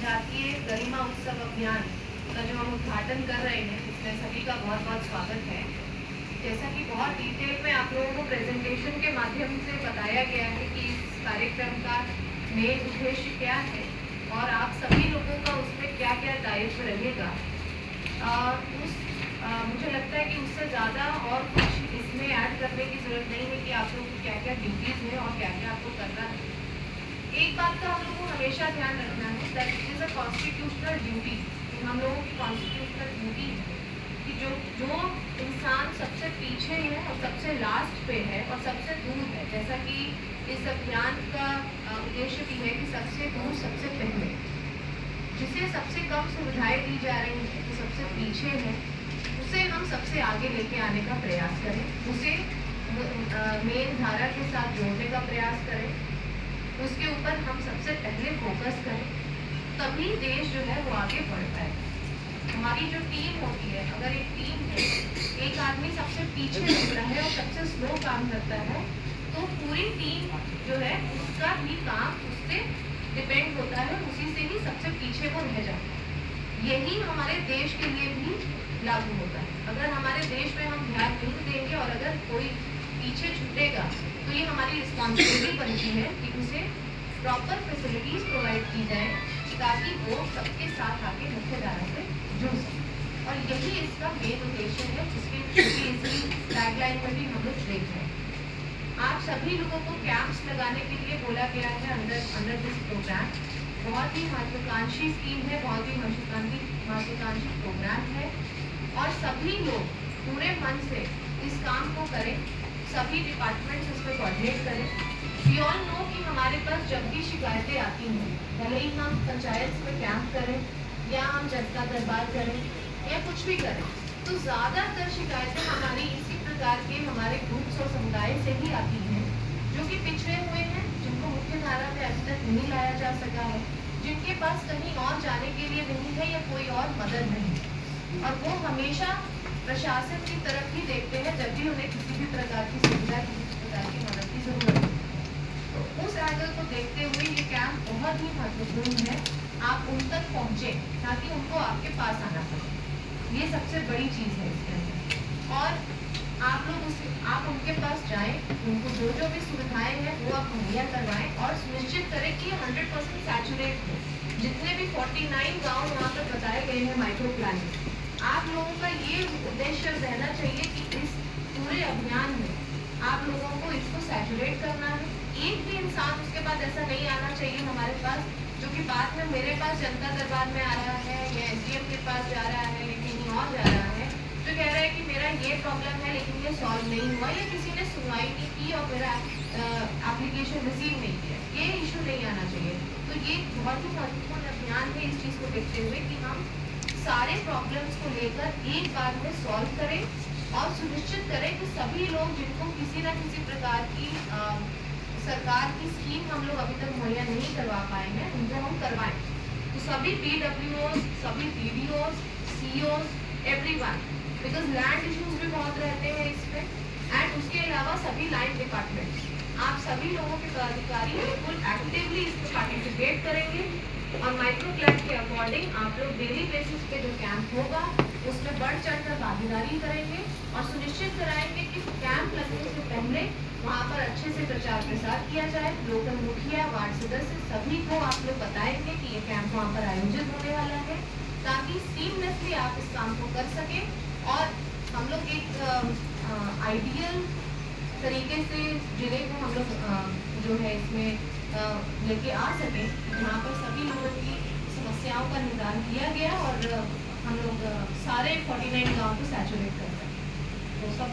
जातीय गरिमा उत्सव अभियान का जो हम उद्घाटन कर रहे हैं, इसमें सभी का बहुत बहुत स्वागत है। जैसा कि बहुत डिटेल में आप लोगों को प्रेजेंटेशन के माध्यम से बताया गया है कि इस कार्यक्रम का मेन उद्देश्य क्या है और आप सभी लोगों का उसमें क्या क्या दायित्व रहेगा। मुझे लगता है कि उससे ज़्यादा और कुछ इसमें ऐड करने की ज़रूरत नहीं है कि आप लोगों को क्या क्या ड्यूटीज़ हैं और क्या क्या आपको करना है। एक बात का हम लोगों को हमेशा ध्यान रखना है that it is a constitutional duty. हम लोगों की कॉन्स्टिट्यूशनल ड्यूटी है कि जो इंसान सबसे पीछे है और सबसे लास्ट पे है और सबसे दूर है, जैसा कि इस अभियान का उद्देश्य भी है कि सबसे दूर सबसे पहले, जिसे सबसे कम सुविधाएं दी जा रही हैं, जो सबसे पीछे है, उसे हम सबसे आगे लेके आने का प्रयास करें, उसे मेन धारा के साथ जोड़ने का प्रयास करें, उसके ऊपर हम सबसे पहले फोकस करें, तभी देश जो है वो आगे बढ़ पाए। हमारी जो टीम होती है, अगर एक टीम है, एक आदमी सबसे पीछे लग रहा है और सबसे स्लो काम करता है, तो पूरी टीम जो है उसका भी काम उससे डिपेंड होता है, उसी से ही सबसे पीछे वो रह जाता है। यही हमारे देश के लिए भी लागू होता है। अगर हमारे देश में हम ध्यान नहीं देंगे और अगर कोई पीछे छूटेगा तो ये हमारी रिस्पॉन्सिबिलिटी बनती है कि उसे प्रॉपर फैसिलिटीज प्रोवाइड की जाए ताकि वो सबके साथ आके मुख्य धारा से जुड़ सके। और यही इसका मेन उद्देश्य है, जिसके इसी गाइडलाइन में भी हम लोग देख रहे हैं। आप सभी लोगों को कैंप्स लगाने के लिए बोला गया है अंडर दिस प्रोग्राम। बहुत ही महत्वाकांक्षी स्कीम है, बहुत ही महत्वाकांक्षी प्रोग्राम है और सभी लोग पूरे मन से इस काम को करें, सभी डिपार्टमेंट्स इस पर कोऑर्डिनेट करें। वी ऑल नो कि हमारे पास जब भी शिकायतें आती हैं, भले ही हम पंचायत में कैंप करें या हम जनता दरबार करें या कुछ भी करें, तो ज़्यादातर शिकायतें हमारी इसी प्रकार के हमारे ग्रुप्स और समुदाय से ही आती हैं, जो कि पिछड़े हुए हैं, जिनको मुख्य धारा में अभी तक नहीं लाया जा सका है, जिनके पास कहीं और जाने के लिए नहीं है या कोई और मदद नहीं, और वो हमेशा प्रशासन की तरफ ही देखते हैं जब भी उन्हें किसी भी प्रकार की सुविधा, किसी प्रकार की मदद की जरूरत है। तो उस एंगल को देखते हुए ये कैंप बहुत ही महत्वपूर्ण है। आप उन तक पहुँचे ताकि उनको आपके पास आना पड़े, ये सबसे बड़ी चीज़ है इसके अंदर। और आप उनके पास जाएं, उनको जो भी सुविधाएं हैं वो आप मुहैया करवाएं और सुनिश्चित करें कि 100% सैचुरेट हो। जितने भी 49 गाँव यहाँ पर बताए गए हैं माइक्रो प्लान में, आप लोगों का ये उद्देश्य रहना चाहिए कि इस पूरे अभियान में आप लोगों को इसको सैचुरेट करना है। एक भी इंसान उसके बाद ऐसा नहीं आना चाहिए हमारे पास जो कि बाद में मेरे पास जनता दरबार में आ रहा है या एसडीएम के पास जा रहा है या कहीं और जा रहा है, जो कह रहा है कि मेरा ये प्रॉब्लम है लेकिन ये सॉल्व नहीं हुआ या किसी ने सुनवाई नहीं की और मेरा एप्लीकेशन रिसीव नहीं किया, ये इशू नहीं आना चाहिए। तो ये बहुत ही महत्वपूर्ण अभियान है इस चीज़ को देखते हुए कि हम सारे प्रॉब्लम्स को लेकर एक बार में सॉल्व करें और सुनिश्चित करें कि सभी लोग जिनको किसी न किसी प्रकार की सरकार की स्कीम हम लोग अभी तक मुहैया नहीं करवा पाए हैं, उनको हम करवाएं। तो सभी PWOs, सभी DDOs, COs, everyone, because land issues भी बहुत रहते हैं इसमें, एंड उसके अलावा सभी लाइन डिपार्टमेंट, आप सभी लोगों के पदाधिकारी बिल्कुल एक्टिवली इसमें पार्टिसिपेट करेंगे और माइक्रो प्लान के अकॉर्डिंग आप लोग डेली बेसिस पे जो कैंप होगा उसमें बढ़ चढ़कर भागीदारी करेंगे और सुनिश्चित कराएंगे कि कैंप लगने से पहले वहाँ पर अच्छे से प्रचार प्रसार किया जाए। लोकल मुखिया, वार्ड सदस्य सभी को आप लोग बताएंगे कि ये कैंप वहाँ पर आयोजित होने वाला है, ताकि सीमलेसली आप इस काम को कर सकें और हम लोग एक आइडियल तरीके से जिले को हम लोग जो है इसमें लेके आ सकें, जहाँ पर सभी लोगों की समस्याओं का निदान किया गया और हम लोग सारे 49 गाँव को सैचुरेट कर सकें। तो सब